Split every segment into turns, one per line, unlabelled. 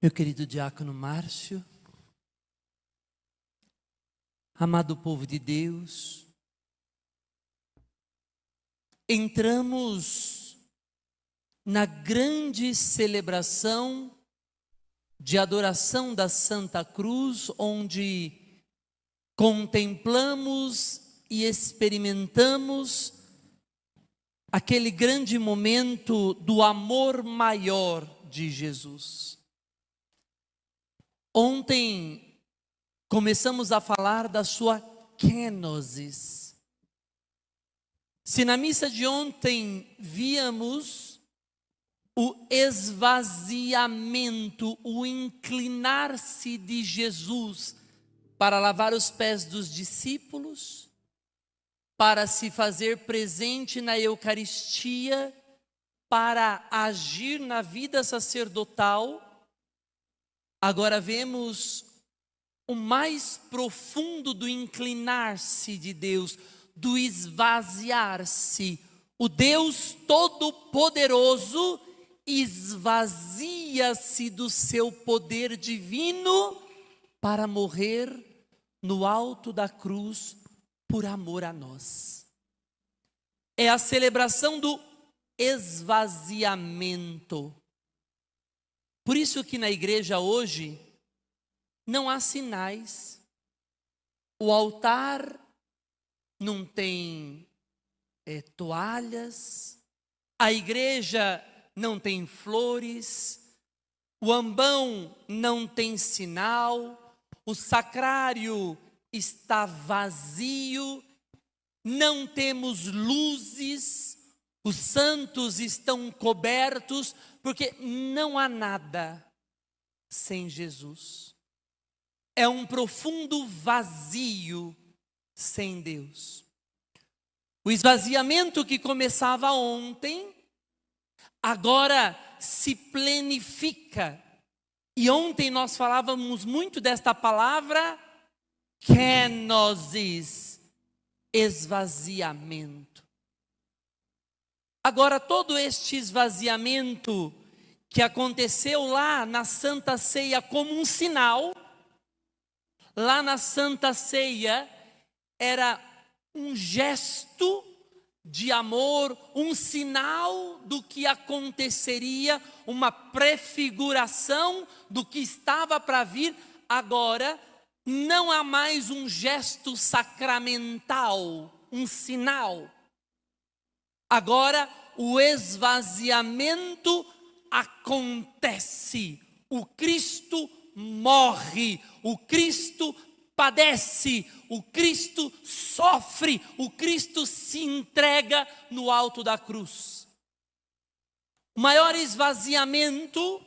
Meu querido diácono Márcio, amado povo de Deus, entramos na grande celebração de adoração da Santa Cruz, onde contemplamos e experimentamos aquele grande momento do amor maior de Jesus. Ontem começamos a falar da sua kenosis. Se na missa de ontem víamos o esvaziamento, o inclinar-se de Jesus para lavar os pés dos discípulos, para se fazer presente na Eucaristia, para agir na vida sacerdotal, agora vemos o mais profundo do inclinar-se de Deus, do esvaziar-se. O Deus Todo-Poderoso esvazia-se do seu poder divino para morrer no alto da cruz por amor a nós. É a celebração do esvaziamento. Por isso que na igreja hoje não há sinais. O altar não tem toalhas, a igreja não tem flores, o ambão não tem sinal, o sacrário está vazio, não temos luzes, os santos estão cobertos, porque não há nada sem Jesus. É um profundo vazio sem Deus. O esvaziamento que começava ontem, agora se plenifica. E ontem nós falávamos muito desta palavra, kenosis, esvaziamento. Agora todo este esvaziamento que aconteceu lá na Santa Ceia como um sinal, lá na Santa Ceia era um gesto de amor, um sinal do que aconteceria, uma prefiguração do que estava para vir. Agora não há mais um gesto sacramental, um sinal. Agora o esvaziamento acontece. O Cristo morre, o Cristo padece, o Cristo sofre, o Cristo se entrega no alto da cruz. O maior esvaziamento,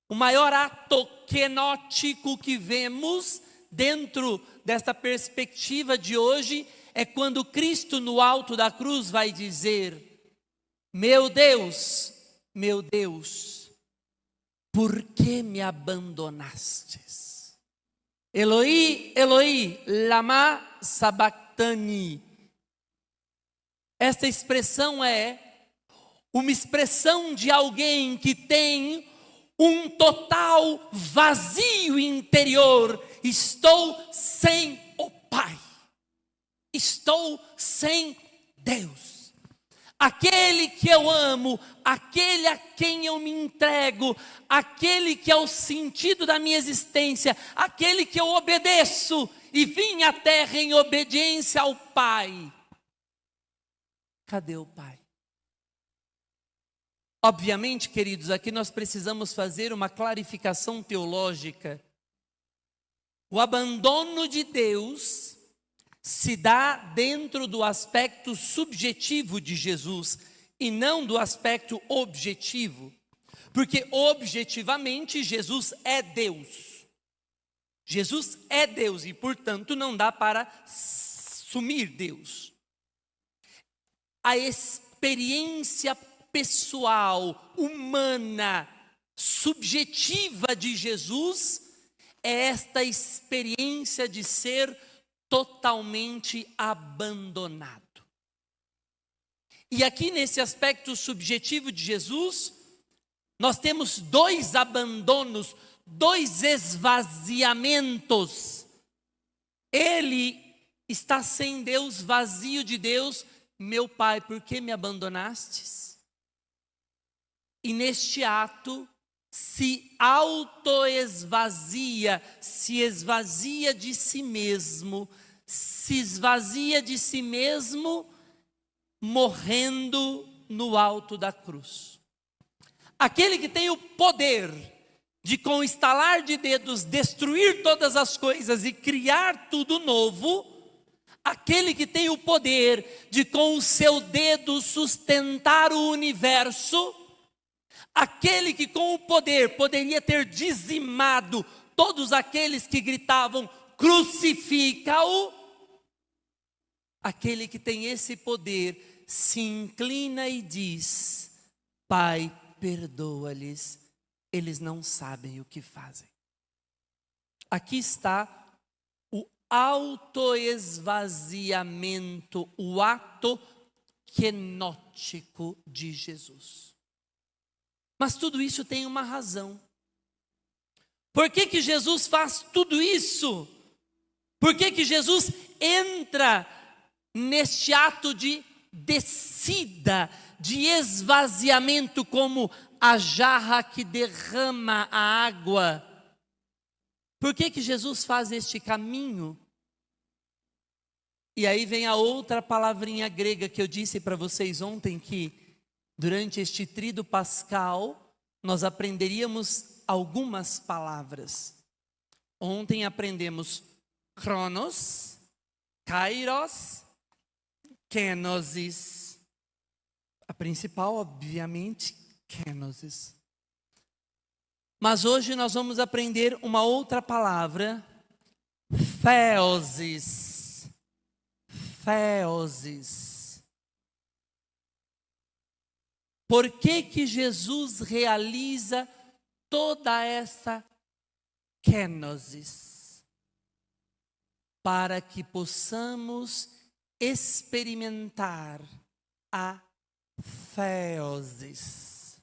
o maior ato kenótico que vemos dentro desta perspectiva de hoje é quando Cristo no alto da cruz vai dizer: meu Deus, por que me abandonastes? Eloi, Eloi, lama sabachthani. Esta expressão é uma expressão de alguém que tem um total vazio interior. Estou sem o Pai. Estou sem Deus. Aquele que eu amo, aquele a quem eu me entrego, aquele que é o sentido da minha existência, aquele que eu obedeço e vim à terra em obediência ao Pai. Cadê o Pai? Obviamente, queridos, aqui nós precisamos fazer uma clarificação teológica. O abandono de Deus se dá dentro do aspecto subjetivo de Jesus e não do aspecto objetivo, porque objetivamente Jesus é Deus. Jesus é Deus e, portanto, não dá para sumir Deus. A experiência pessoal, humana, subjetiva de Jesus é esta experiência de ser totalmente abandonado. E aqui nesse aspecto subjetivo de Jesus, nós temos dois abandonos, 2 esvaziamentos. Ele está sem Deus, vazio de Deus. Meu Pai, por que me abandonastes? E neste ato se autoesvazia, se esvazia de si mesmo, se esvazia de si mesmo, morrendo no alto da cruz. Aquele que tem o poder de, com o estalar de dedos, destruir todas as coisas e criar tudo novo, aquele que tem o poder de, com o seu dedo, sustentar o universo, aquele que com o poder poderia ter dizimado todos aqueles que gritavam, crucifica-o, aquele que tem esse poder se inclina e diz, Pai, perdoa-lhes, eles não sabem o que fazem. Aqui está o autoesvaziamento, o ato kenótico de Jesus. Mas tudo isso tem uma razão. Por que que Jesus faz tudo isso? Por que que Jesus entra neste ato de descida, de esvaziamento, como a jarra que derrama a água? Por que que Jesus faz este caminho? E aí vem a outra palavrinha grega que eu disse para vocês ontem, que durante este tríduo pascal nós aprenderíamos algumas palavras. Ontem aprendemos Cronos, Kairos, Kenosis. A principal, obviamente, Kenosis. Mas hoje nós vamos aprender uma outra palavra, Theosis. Theosis. Por que que Jesus realiza toda essa kenosis? Para que possamos experimentar a theosis.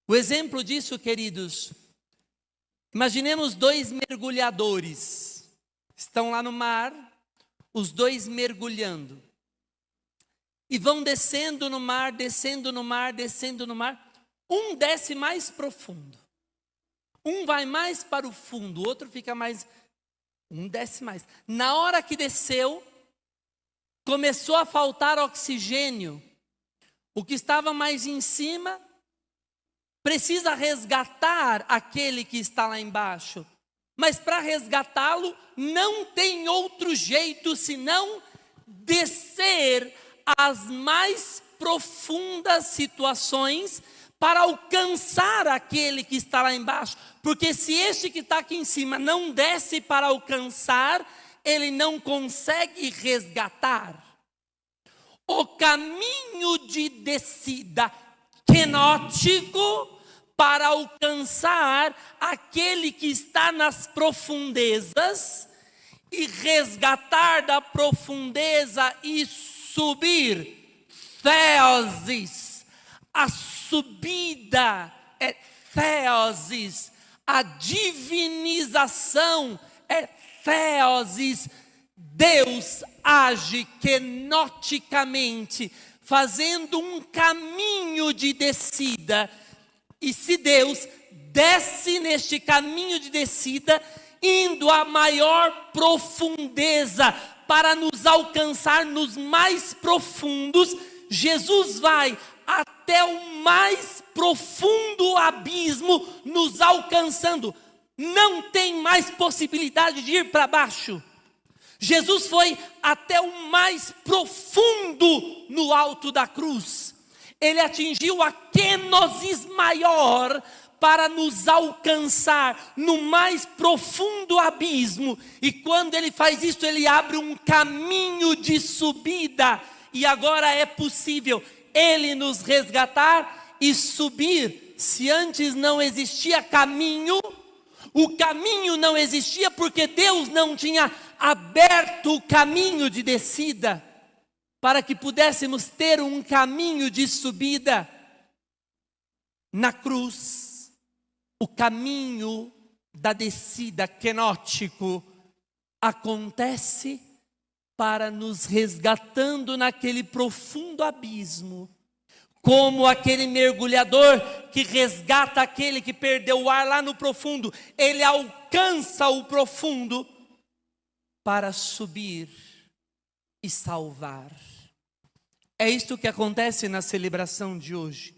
O exemplo disso, queridos, imaginemos 2 mergulhadores. Estão lá no mar, os 2 mergulhando. E vão descendo no mar, descendo no mar, descendo no mar. Um desce mais profundo. Um vai mais para o fundo, o outro fica mais... Um desce mais. Na hora que desceu, começou a faltar oxigênio. O que estava mais em cima precisa resgatar aquele que está lá embaixo. Mas para resgatá-lo, não tem outro jeito senão descer as mais profundas situações para alcançar aquele que está lá embaixo. Porque se este que está aqui em cima não desce para alcançar, ele não consegue resgatar. O caminho de descida kenótico para alcançar aquele que está nas profundezas e resgatar da profundeza e subir, theosis, a subida é theosis, a divinização é theosis. Deus age kenoticamente, fazendo um caminho de descida, e se Deus desce neste caminho de descida, indo à maior profundeza, para nos alcançar nos mais profundos, Jesus vai até o mais profundo abismo, nos alcançando. Não tem mais possibilidade de ir para baixo. Jesus foi até o mais profundo no alto da cruz. Ele atingiu a kenosis maior, para nos alcançar no mais profundo abismo. E quando ele faz isso, ele abre um caminho de subida. E agora é possível ele nos resgatar e subir. Se antes não existia caminho, o caminho não existia porque Deus não tinha aberto o caminho de descida, para que pudéssemos ter um caminho de subida. Na cruz, o caminho da descida quenótico acontece para nos resgatando naquele profundo abismo, como aquele mergulhador que resgata aquele que perdeu o ar lá no profundo. Ele alcança o profundo para subir e salvar. É isto que acontece na celebração de hoje.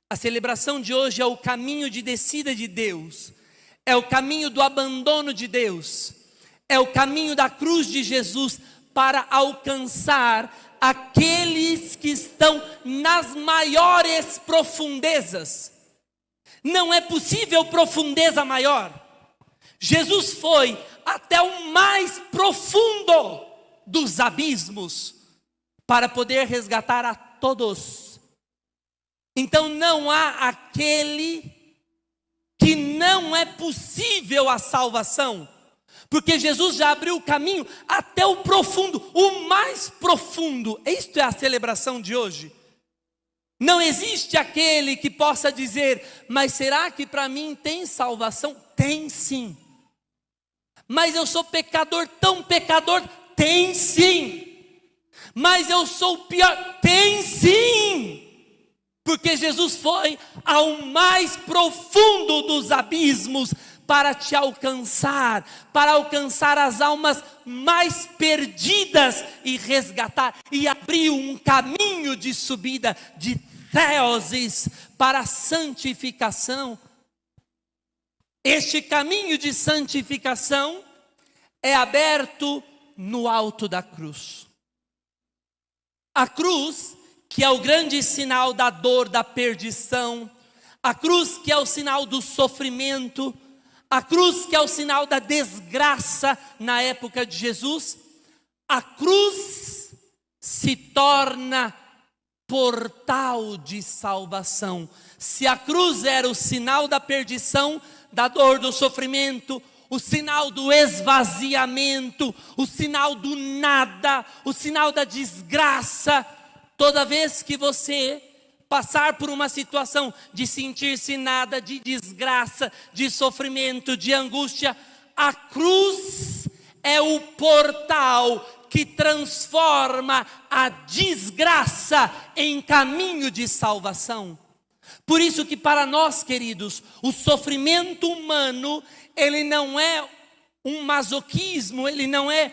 A celebração de hoje é o caminho de descida de Deus, é o caminho do abandono de Deus, é o caminho da cruz de Jesus para alcançar aqueles que estão nas maiores profundezas. Não é possível profundeza maior. Jesus foi até o mais profundo dos abismos para poder resgatar a todos. Então não há aquele que não é possível a salvação, porque Jesus já abriu o caminho até o profundo, o mais profundo. Isto é a celebração de hoje. Não existe aquele que possa dizer: mas será que para mim tem salvação? Tem sim. Mas eu sou pecador, tão pecador? Tem sim. Mas eu sou pior? Tem sim. Porque Jesus foi ao mais profundo dos abismos para te alcançar, para alcançar as almas mais perdidas e resgatar, e abriu um caminho de subida, de theosis, para a santificação. Este caminho de santificação é aberto no alto da cruz. A cruz, que é o grande sinal da dor, da perdição, a cruz que é o sinal do sofrimento, a cruz que é o sinal da desgraça na época de Jesus, a cruz se torna portal de salvação. Se a cruz era o sinal da perdição, da dor, do sofrimento, o sinal do esvaziamento, o sinal do nada, o sinal da desgraça, toda vez que você passar por uma situação de sentir-se nada, de desgraça, de sofrimento, de angústia, a cruz é o portal que transforma a desgraça em caminho de salvação. Por isso que para nós, queridos, o sofrimento humano, ele não é um masoquismo, ele não é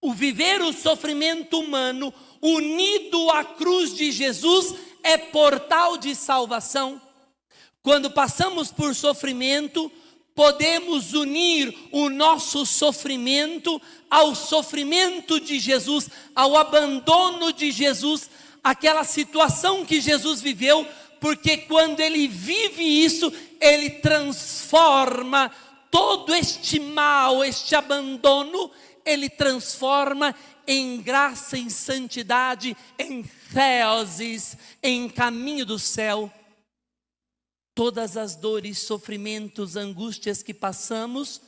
o viver o sofrimento humano unido à cruz de Jesus é portal de salvação. Quando passamos por sofrimento, podemos unir o nosso sofrimento ao sofrimento de Jesus, ao abandono de Jesus, aquela situação que Jesus viveu, porque quando ele vive isso, ele transforma todo este mal, este abandono, ele transforma em graça, em santidade, em theosis, em caminho do céu. Todas as dores, sofrimentos, angústias que passamos,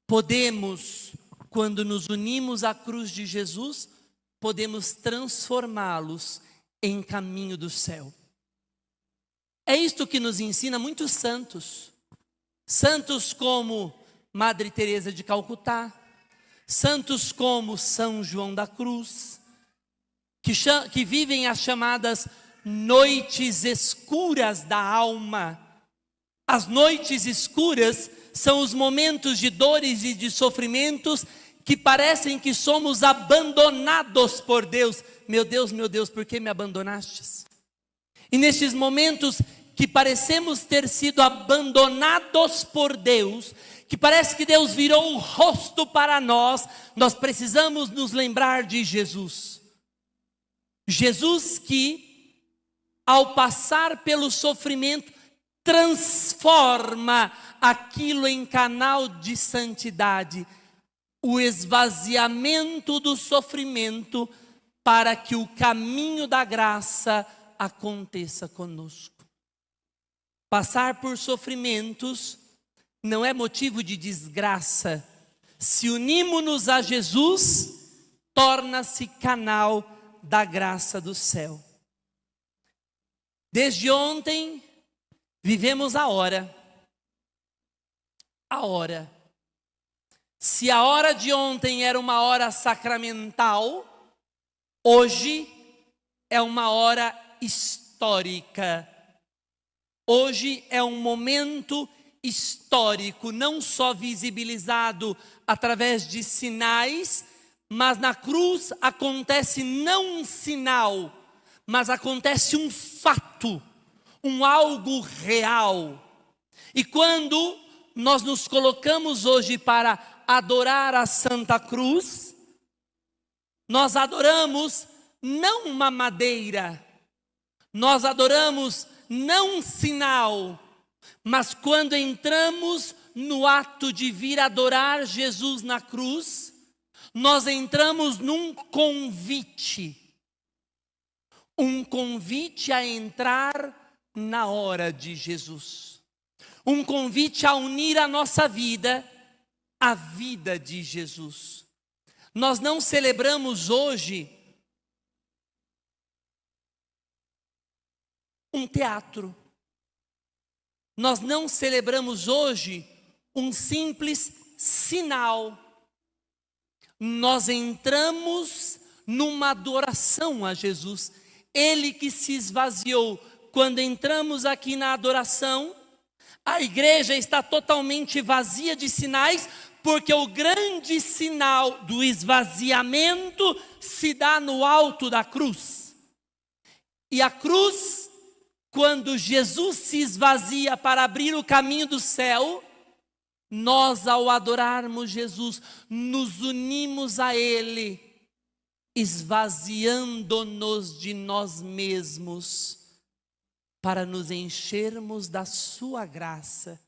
podemos, quando nos unimos à cruz de Jesus, podemos transformá-los em caminho do céu. É isto que nos ensina muitos santos. Santos como Madre Teresa de Calcutá, santos como São João da Cruz, que vivem as chamadas noites escuras da alma. As noites escuras são os momentos de dores e de sofrimentos que parecem que somos abandonados por Deus. Meu Deus, por que me abandonastes? E nestes momentos que parecemos ter sido abandonados por Deus, que parece que Deus virou o rosto para nós, nós precisamos nos lembrar de Jesus. Jesus que, ao passar pelo sofrimento, transforma aquilo em canal de santidade, o esvaziamento do sofrimento, para que o caminho da graça aconteça conosco. Passar por sofrimentos não é motivo de desgraça. Se unimos-nos a Jesus, torna-se canal da graça do céu. Desde ontem, Vivemos a hora. A hora. Se a hora de ontem era uma hora sacramental, hoje é uma hora histórica. Hoje é um momento histórico, não só visibilizado através de sinais, mas na cruz acontece não um sinal, mas acontece um fato, um algo real. E quando nós nos colocamos hoje para adorar a Santa Cruz, nós adoramos não uma madeira, nós adoramos não um sinal, mas quando entramos no ato de vir adorar Jesus na cruz, nós entramos num convite. Um convite a entrar na hora de Jesus. Um convite a unir a nossa vida à vida de Jesus. Nós não celebramos hoje um teatro. Nós não celebramos hoje um simples sinal. Nós entramos numa adoração a Jesus. Ele que se esvaziou. Quando entramos aqui na adoração, a igreja está totalmente vazia de sinais, porque o grande sinal do esvaziamento se dá no alto da cruz. E a cruz, quando Jesus se esvazia para abrir o caminho do céu, nós, ao adorarmos Jesus, nos unimos a Ele, esvaziando-nos de nós mesmos, para nos enchermos da sua graça.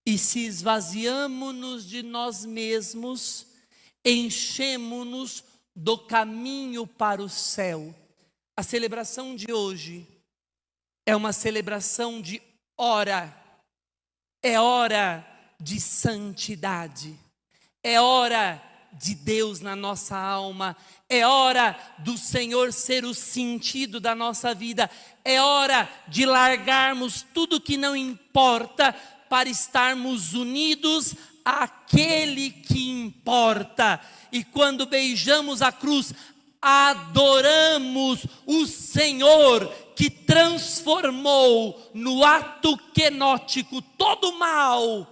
E se esvaziamos-nos de nós mesmos, enchemos-nos do caminho para o céu. A celebração de hoje é uma celebração de hora, é hora de santidade, é hora de Deus na nossa alma, é hora do Senhor ser o sentido da nossa vida, é hora de largarmos tudo que não importa para estarmos unidos àquele que importa. E quando beijamos a cruz, adoramos o Senhor que transformou no ato quenótico todo mal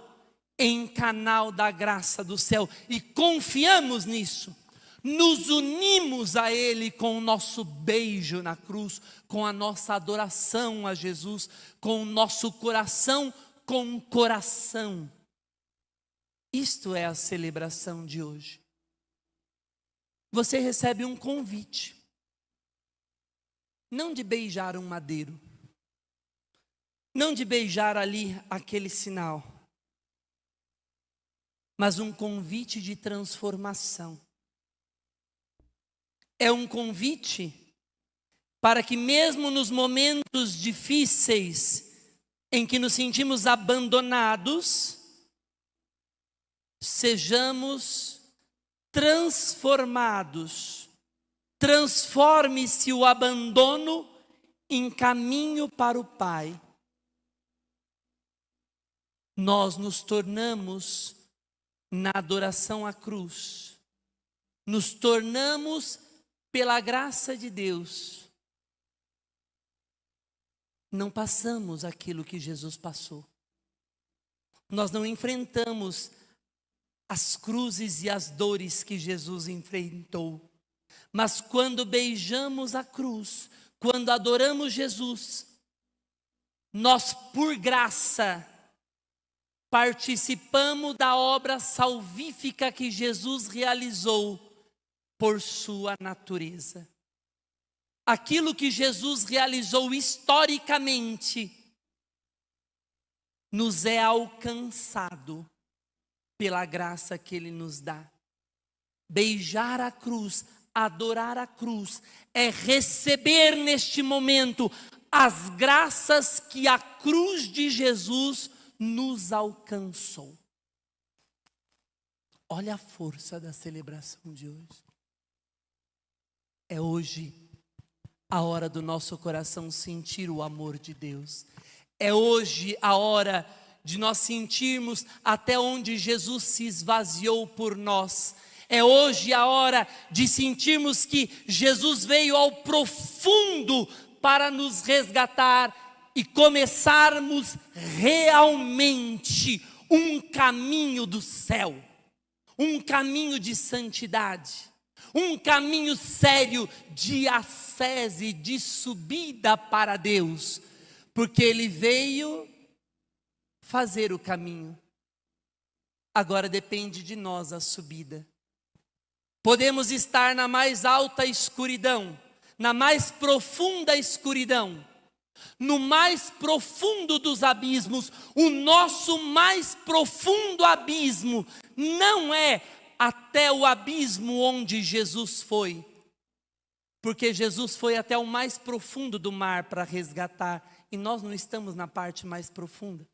em canal da graça do céu, e confiamos nisso, nos unimos a Ele com o nosso beijo na cruz, com a nossa adoração a Jesus, com o nosso coração com coração. Isto é a celebração de hoje. Você recebe um convite, não de beijar um madeiro, não de beijar ali aquele sinal, mas um convite de transformação. É um convite para que mesmo nos momentos difíceis, em que nos sentimos abandonados, sejamos transformados. Transforme-se o abandono em caminho para o Pai. Nós nos tornamos, na adoração à cruz, nos tornamos, pela graça de Deus, não passamos aquilo que Jesus passou. Nós não enfrentamos as cruzes e as dores que Jesus enfrentou. Mas quando beijamos a cruz, quando adoramos Jesus, nós, por graça, participamos da obra salvífica que Jesus realizou por sua natureza. Aquilo que Jesus realizou historicamente nos é alcançado pela graça que Ele nos dá. Beijar a cruz, adorar a cruz, é receber neste momento as graças que a cruz de Jesus nos alcançou. Olha a força da celebração de hoje. É hoje a hora do nosso coração sentir o amor de Deus. É hoje a hora de nós sentirmos até onde Jesus se esvaziou por nós. É hoje a hora de sentirmos que Jesus veio ao profundo para nos resgatar e começarmos realmente um caminho do céu, um caminho de santidade, um caminho sério de acesso e de subida para Deus, porque Ele veio fazer o caminho. Agora depende de nós a subida. Podemos estar na mais alta escuridão, na mais profunda escuridão, no mais profundo dos abismos. O nosso mais profundo abismo não é até o abismo onde Jesus foi, porque Jesus foi até o mais profundo do mar para resgatar, e nós não estamos na parte mais profunda.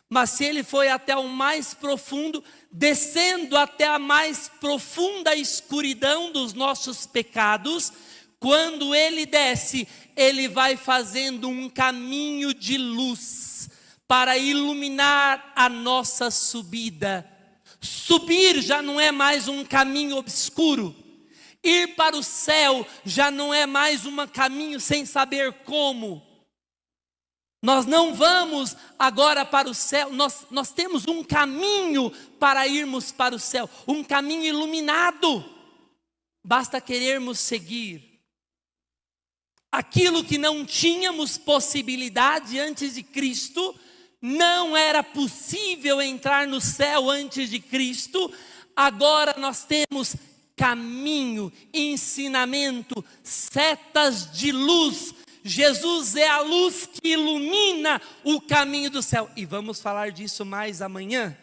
Mas se Ele foi até o mais profundo, descendo até a mais profunda escuridão dos nossos pecados, quando Ele desce, Ele vai fazendo um caminho de luz para iluminar a nossa subida. Subir já não é mais um caminho obscuro. Ir para o céu já não é mais um caminho sem saber como. Nós não vamos agora para o céu, nós temos um caminho para irmos para o céu, um caminho iluminado. Basta querermos seguir. Aquilo que não tínhamos possibilidade antes de Cristo, não era possível entrar no céu antes de Cristo, agora nós temos caminho, ensinamento, setas de luz. Jesus é a luz que ilumina o caminho do céu. E vamos falar disso mais amanhã.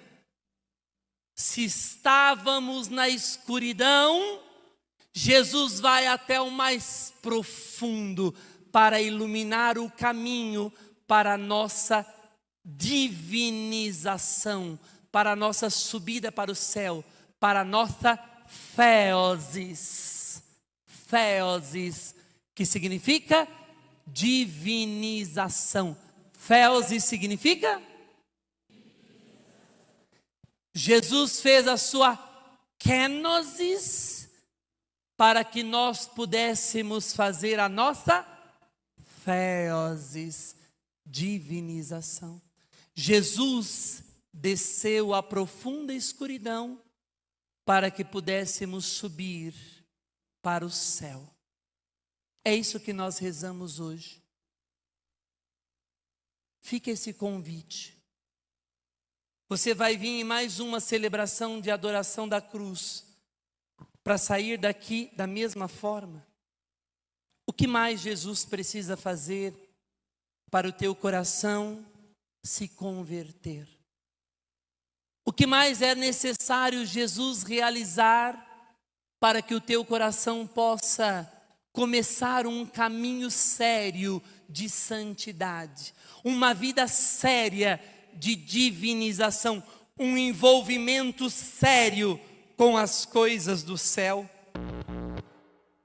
Se estávamos na escuridão, Jesus vai até o mais profundo para iluminar o caminho para a nossa divinização, para a nossa subida para o céu, para a nossa theosis. Theosis, que significa divinização. Theosis significa? Jesus fez a sua kenosis para que nós pudéssemos fazer a nossa theosis, divinização. Jesus desceu à profunda escuridão para que pudéssemos subir para o céu. É isso que nós rezamos hoje. Fica esse convite. Você vai vir em mais uma celebração de adoração da cruz, para sair daqui da mesma forma. O que mais Jesus precisa fazer para o teu coração se converter? O que mais é necessário Jesus realizar para que o teu coração possa começar um caminho sério de santidade, uma vida séria de divinização, um envolvimento sério com as coisas do céu?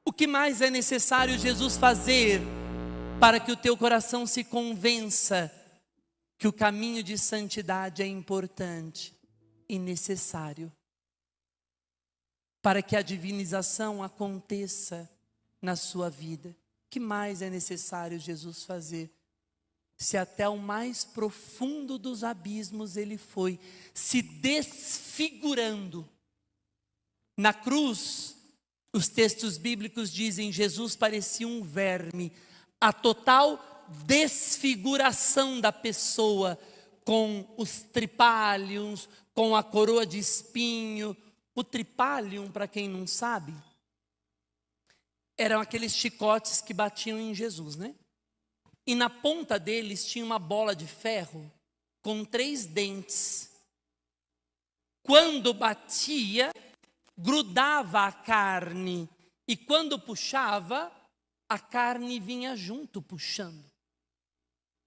O que mais é necessário Jesus fazer para que o teu coração se convença que o caminho de santidade é importante e necessário para que a divinização aconteça na sua vida? O que mais é necessário Jesus fazer? Se até o mais profundo dos abismos Ele foi, se desfigurando. Na cruz, os textos bíblicos dizem, Jesus parecia um verme. A total desfiguração da pessoa, com os tripálions, com a coroa de espinho. O tripálion, para quem não sabe, eram aqueles chicotes que batiam em Jesus, né? E na ponta deles tinha uma bola de ferro com 3 dentes. Quando batia, grudava a carne, e quando puxava, a carne vinha junto puxando.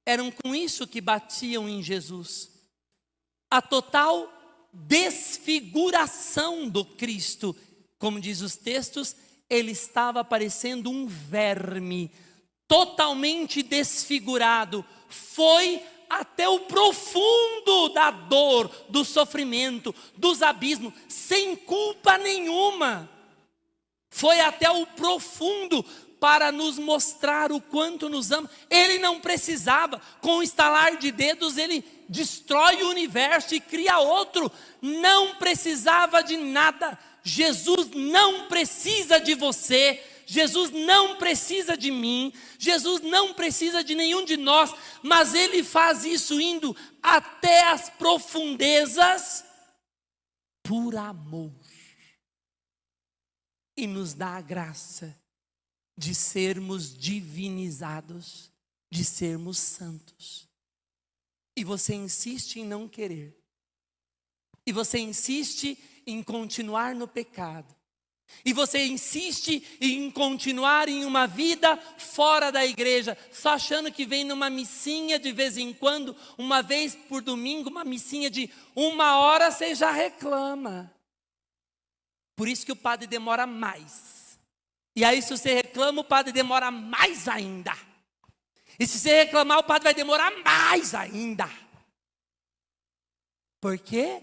Eram com isso que batiam em Jesus. A total desfiguração do Cristo, como diz os textos, Ele estava parecendo um verme, totalmente desfigurado. Foi até o profundo da dor, do sofrimento, dos abismos, sem culpa nenhuma. Foi até o profundo para nos mostrar o quanto nos ama. Ele não precisava, com o estalar de dedos, ele destrói o universo e cria outro. Não precisava de nada. Jesus não precisa de você. Jesus não precisa de mim. Jesus não precisa de nenhum de nós. Mas ele faz isso indo até as profundezas por amor. E nos dá a graça de sermos divinizados, de sermos santos. E você insiste em não querer. E você insiste em continuar no pecado. E você insiste em continuar em uma vida fora da igreja, só achando que vem numa missinha de vez em quando, uma vez por domingo, uma missinha de 1 hora, você já reclama. Por isso que o padre demora mais. E aí se você reclama, o padre demora mais ainda. E se você reclamar, o padre vai demorar mais ainda. Por quê?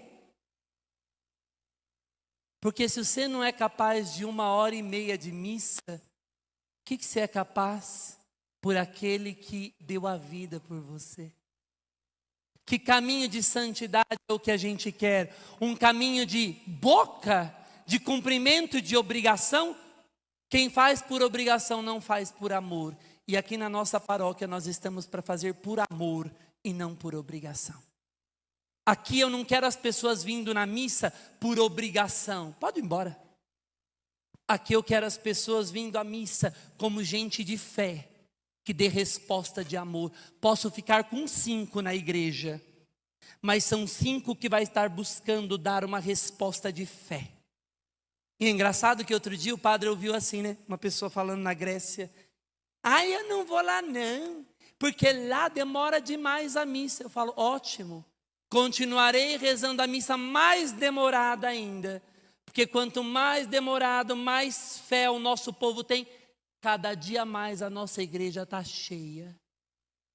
Porque se você não é capaz de 1 hora e meia de missa, o que você é capaz por aquele que deu a vida por você? Que caminho de santidade é o que a gente quer? Um caminho de boca, de cumprimento de obrigação? Quem faz por obrigação não faz por amor. E aqui na nossa paróquia nós estamos para fazer por amor e não por obrigação. Aqui eu não quero as pessoas vindo na missa por obrigação. Pode ir embora. Aqui eu quero as pessoas vindo à missa como gente de fé, que dê resposta de amor. Posso ficar com 5 na igreja, mas são 5 que vai estar buscando dar uma resposta de fé. E é engraçado que outro dia o padre ouviu assim, né? Uma pessoa falando na Grécia. Eu não vou lá não, porque lá demora demais a missa. Eu falo, ótimo. Continuarei rezando a missa mais demorada ainda. Porque quanto mais demorado, mais fé o nosso povo tem. Cada dia mais a nossa igreja está cheia.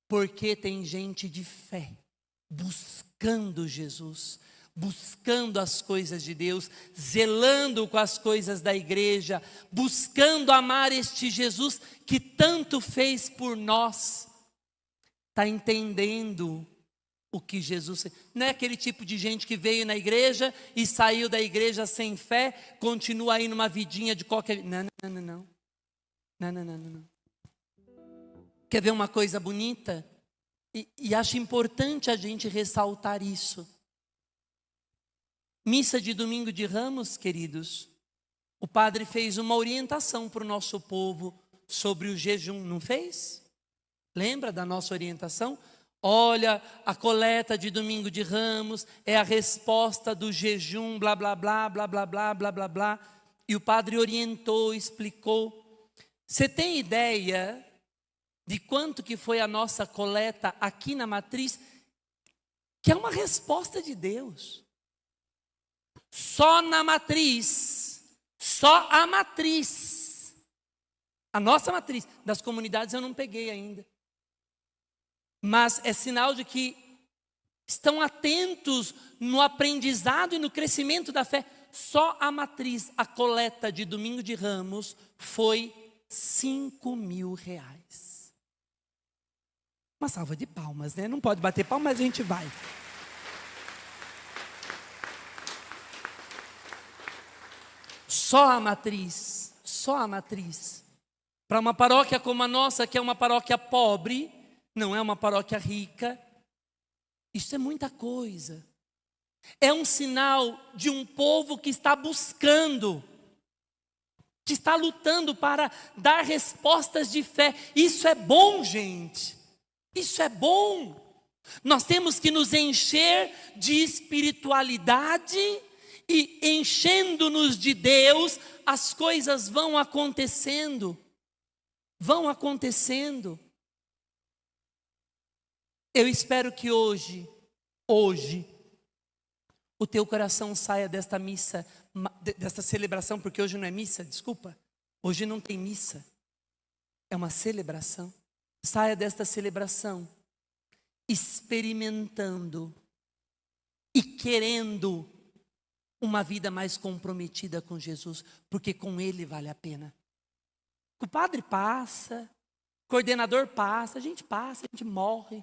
Porque tem gente de fé, buscando Jesus, buscando as coisas de Deus, zelando com as coisas da igreja, buscando amar este Jesus que tanto fez por nós. Está entendendo o que Jesus fez. Não é aquele tipo de gente que veio na igreja e saiu da igreja sem fé, continua aí numa vidinha de qualquer... Não. Quer ver uma coisa bonita? E acho importante a gente ressaltar isso. Missa de domingo de Ramos, queridos, o padre fez uma orientação para o nosso povo sobre o jejum, não fez? Lembra da nossa orientação? Olha, a coleta de domingo de Ramos é a resposta do jejum, blá, blá, blá, blá, blá, blá, blá, blá, blá. E o padre orientou, explicou. Você tem ideia de quanto que foi a nossa coleta aqui na matriz? Que é uma resposta de Deus. Só na matriz, só a matriz, a nossa matriz, das comunidades eu não peguei ainda. Mas é sinal de que estão atentos no aprendizado e no crescimento da fé. Só a matriz, a coleta de domingo de Ramos foi R$5.000. Uma salva de palmas, né? Não pode bater palmas, mas a gente vai. Só a matriz, para uma paróquia como a nossa, que é uma paróquia pobre, não é uma paróquia rica, isso é muita coisa. É um sinal de um povo que está buscando, que está lutando para dar respostas de fé. Isso é bom, gente, isso é bom. Nós temos que nos encher de espiritualidade. E enchendo-nos de Deus, as coisas vão acontecendo. Eu espero que hoje, o teu coração saia desta missa, desta celebração, porque hoje não é missa, desculpa. Hoje não tem missa, é uma celebração. Saia desta celebração experimentando e querendo uma vida mais comprometida com Jesus, porque com Ele vale a pena. O padre passa, o coordenador passa, a gente morre,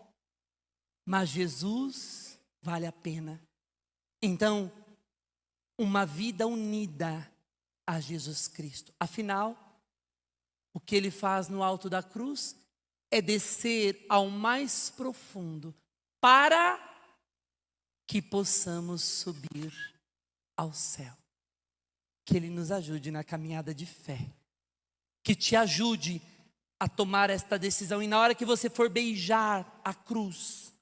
mas Jesus vale a pena. Então, uma vida unida a Jesus Cristo. Afinal, o que Ele faz no alto da cruz é descer ao mais profundo para que possamos subir ao céu. Que Ele nos ajude na caminhada de fé. Que te ajude a tomar esta decisão. E na hora que você for beijar a cruz,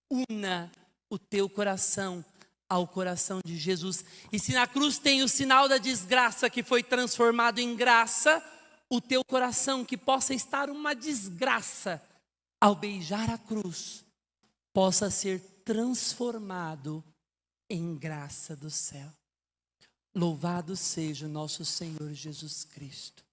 una o teu coração ao coração de Jesus. E se na cruz tem o sinal da desgraça que foi transformado em graça, o teu coração, que possa estar uma desgraça, ao beijar a cruz, possa ser transformado em graça do céu. Louvado seja o nosso Senhor Jesus Cristo.